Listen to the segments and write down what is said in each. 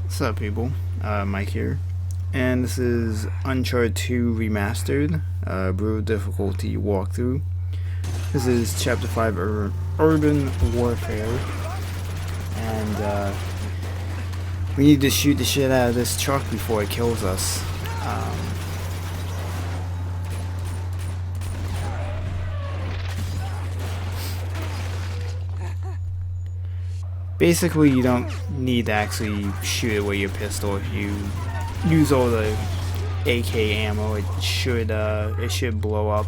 What's up, people? Mike here, and this is Uncharted 2 Remastered, Brutal Difficulty walkthrough. This is Chapter 5 Urban Warfare, and we need to shoot the shit out of this truck before it kills us. Basically, you don't need to actually shoot it with your pistol. If you use all the AK ammo, it should blow up.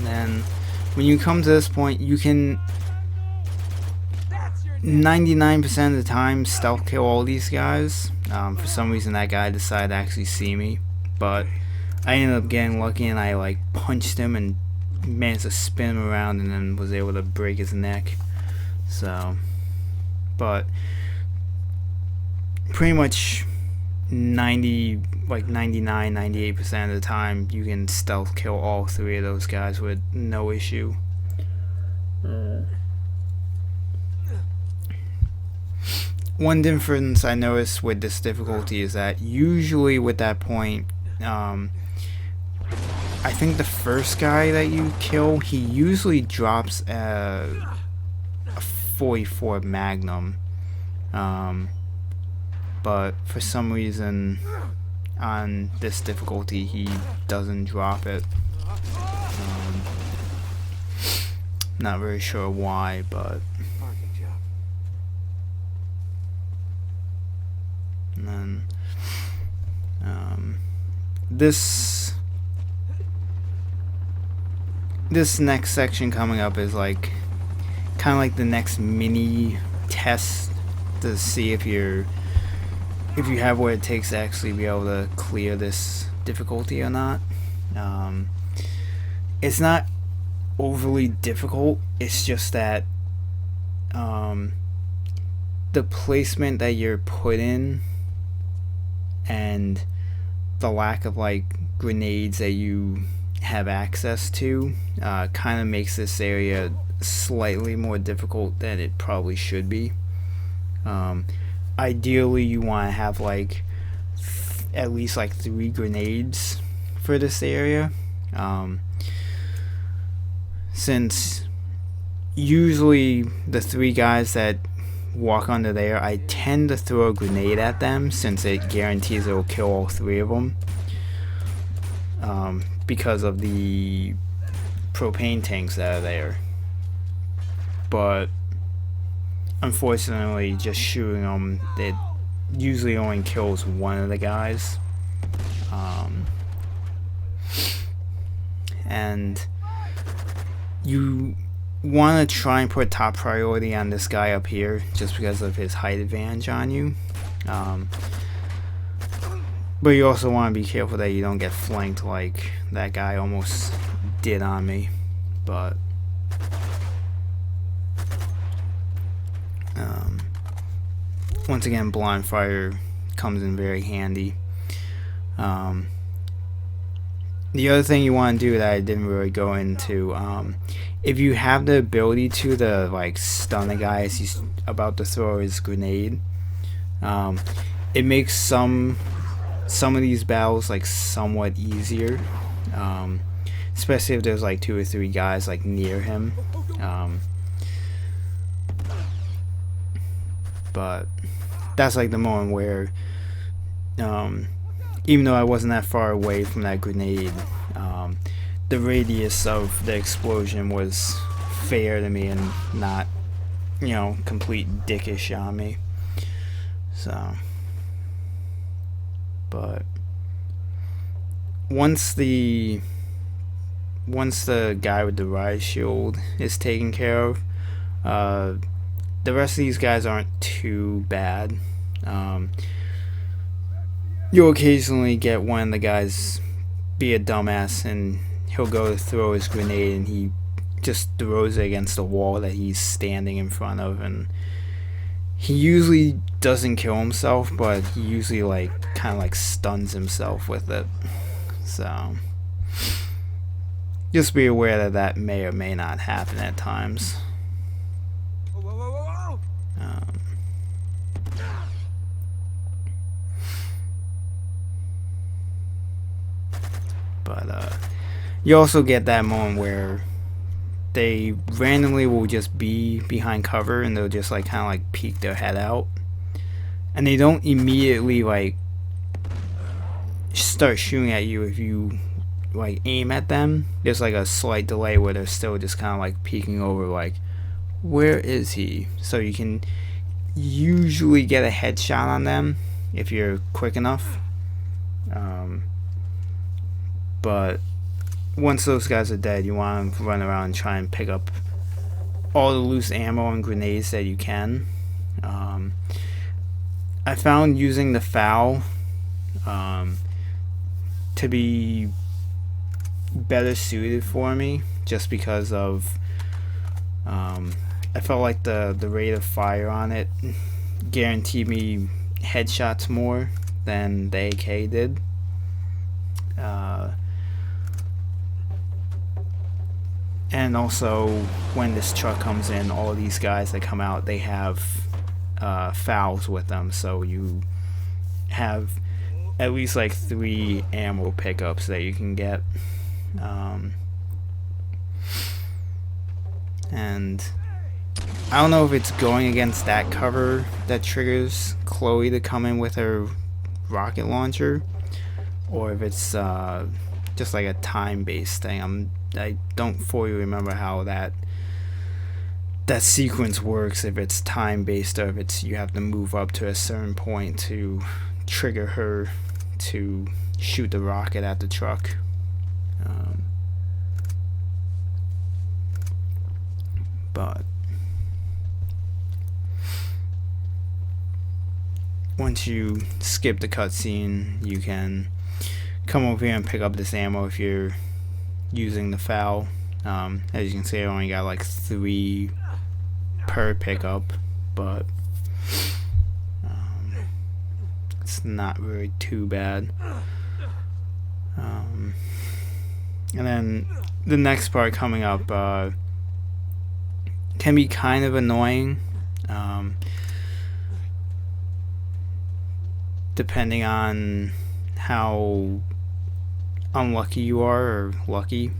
Then, when you come to this point, you can 99% of the time stealth kill all these guys. For some reason, that guy decided to actually see me, but I ended up getting lucky and I punched him and managed to spin him around and then was able to break his neck. So, but pretty much 98% of the time you can stealth kill all three of those guys with no issue. One difference I noticed with this difficulty is that usually with that point, I think the first guy that you kill, he usually drops a 44 Magnum, but for some reason on this difficulty he doesn't drop it. Not very sure why, but and then this next section coming up is kind of like the next mini test to see if you have what it takes to actually be able to clear this difficulty or not. It's not overly difficult, it's just that the placement that you're put in and the lack of grenades that you have access to kind of makes this area slightly more difficult than it probably should be. Ideally you want to have at least 3 grenades for this area, since usually the 3 guys that walk under there, I tend to throw a grenade at them since it guarantees it will kill all 3 of them, because of the propane tanks that are there. But unfortunately, just shooting them, it usually only kills one of the guys. And you want to try and put top priority on this guy up here just because of his height advantage on you. But you also want to be careful that you don't get flanked like that guy almost did on me. But once again, blind fire comes in very handy. The other thing you want to do that I didn't really go into, if you have the ability to stun a guy as he's about to throw his grenade, it makes some of these battles somewhat easier, especially if there's 2 or 3 guys near him. But that's the moment where, even though I wasn't that far away from that grenade, the radius of the explosion was fair to me and not, complete dickish on me. So, but once the guy with the riot shield is taken care of, the rest of these guys aren't too bad. You'll occasionally get one of the guys be a dumbass and he'll go to throw his grenade and he just throws it against the wall that he's standing in front of, and he usually doesn't kill himself, but he usually kind of stuns himself with it. So just be aware that may or may not happen at times. But you also get that moment where they randomly will just be behind cover and they'll just like kind of like peek their head out, and they don't immediately like start shooting at you if you like aim at them. There's like a slight delay where they're still just kind of like peeking over, like, where is he? So you can usually get a headshot on them if you're quick enough. But once those guys are dead, you want to run around and try and pick up all the loose ammo and grenades that you can. I found using the FAL to be better suited for me, just because of I felt like the rate of fire on it guaranteed me headshots more than the AK did. And also, when this truck comes in, all of these guys that come out, they have FALs with them, so you have at least like 3 ammo pickups that you can get. And I don't know if it's going against that cover that triggers Chloe to come in with her rocket launcher, or if it's just like a time-based thing. I don't fully remember how that sequence works, if it's time-based or if it's you have to move up to a certain point to trigger her to shoot the rocket at the truck. But once you skip the cutscene, you can come over here and pick up this ammo if you're using the FAL. As you can see, I only got like 3 per pickup, but it's not really too bad. And then the next part coming up can be kind of annoying, depending on how unlucky you are or lucky.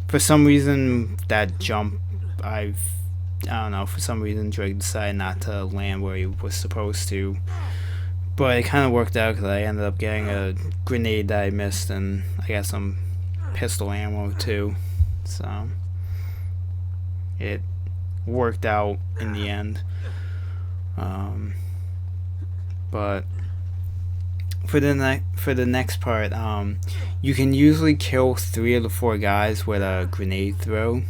For some reason, that jump, I don't know, for some reason Drake decided not to land where he was supposed to, but it kind of worked out because I ended up getting a grenade that I missed, and I got some pistol ammo too, so it worked out in the end. But for the next part, you can usually kill 3 of the 4 guys with a grenade throw,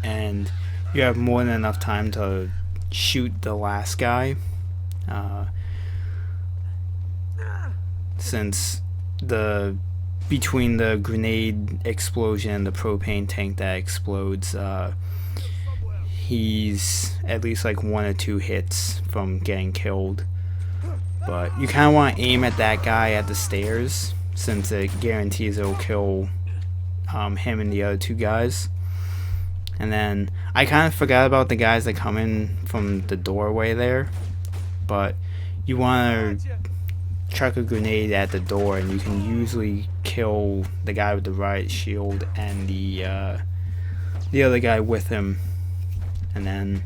and you have more than enough time to shoot the last guy, since between the grenade explosion and the propane tank that explodes, he's at least like 1 or 2 hits from getting killed. But you kind of want to aim at that guy at the stairs, since it guarantees it'll kill him and the other 2 guys. And then I kind of forgot about the guys that come in from the doorway there, but you want to chuck a grenade at the door, and you can usually kill the guy with the riot shield and the other guy with him. And then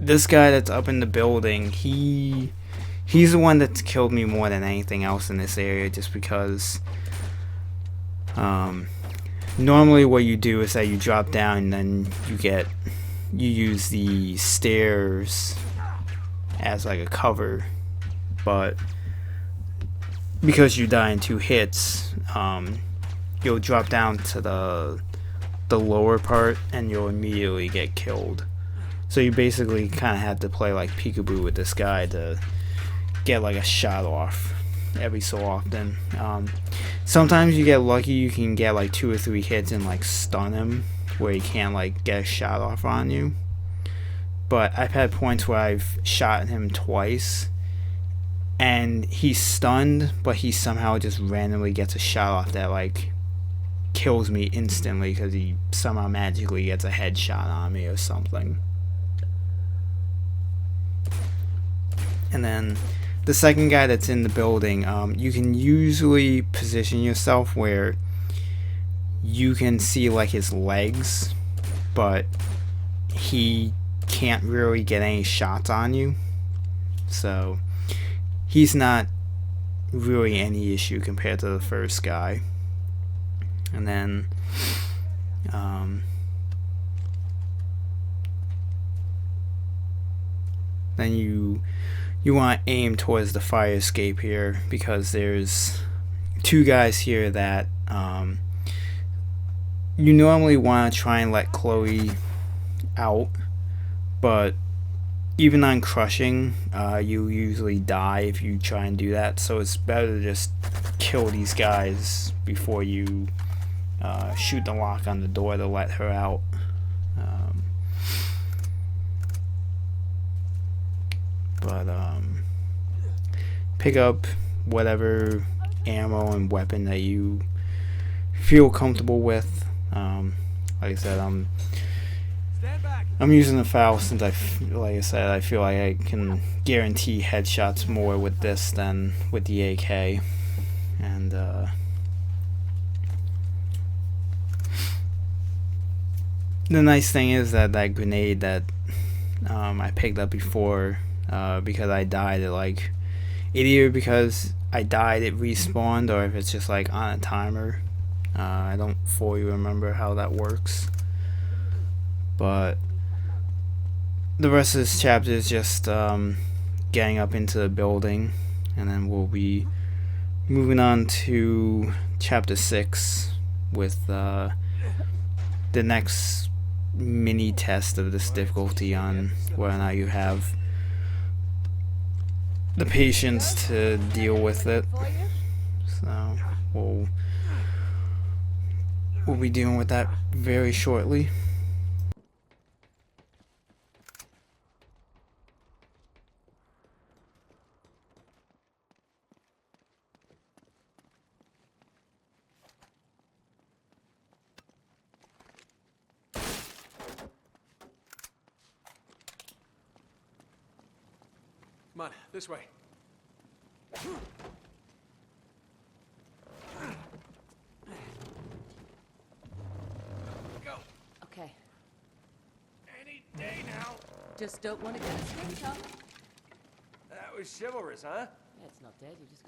this guy that's up in the building, he's the one that's killed me more than anything else in this area, just because normally what you do is that you drop down and then you use the stairs as like a cover, but because you die in 2 hits, you'll drop down to the lower part and you'll immediately get killed. So you basically kind of have to play like peekaboo with this guy to get like a shot off every so often. Sometimes you get lucky, you can get like 2 or 3 hits and like stun him where he can't like get a shot off on you. But I've had points where I've shot him twice and he's stunned, but he somehow just randomly gets a shot off that like kills me instantly because he somehow magically gets a headshot on me or something. And then the second guy that's in the building, you can usually position yourself where you can see like his legs, but he can't really get any shots on you. So he's not really any issue compared to the first guy. And then you want to aim towards the fire escape here, because there's two guys here that you normally want to try and let Chloe out, but even on crushing, you usually die if you try and do that, so it's better to just kill these guys before you shoot the lock on the door to let her out. Pick up whatever ammo and weapon that you feel comfortable with. Like I said, I'm using the FAL since like I said, I feel like I can guarantee headshots more with this than with the AK. And the nice thing is that grenade that I picked up before, because I died, it like either because I died it respawned, or if it's just like on a timer. I don't fully remember how that works, but the rest of this chapter is just getting up into the building, and then we'll be moving on to chapter 6 with the next mini test of this difficulty on whether or not you have the patience to deal with it. So we'll be dealing with that very shortly. Come on, this way. Go. Okay. Any day now. Just don't want to get a stitch up. That was chivalrous, huh? Yeah, it's not dead. You just got to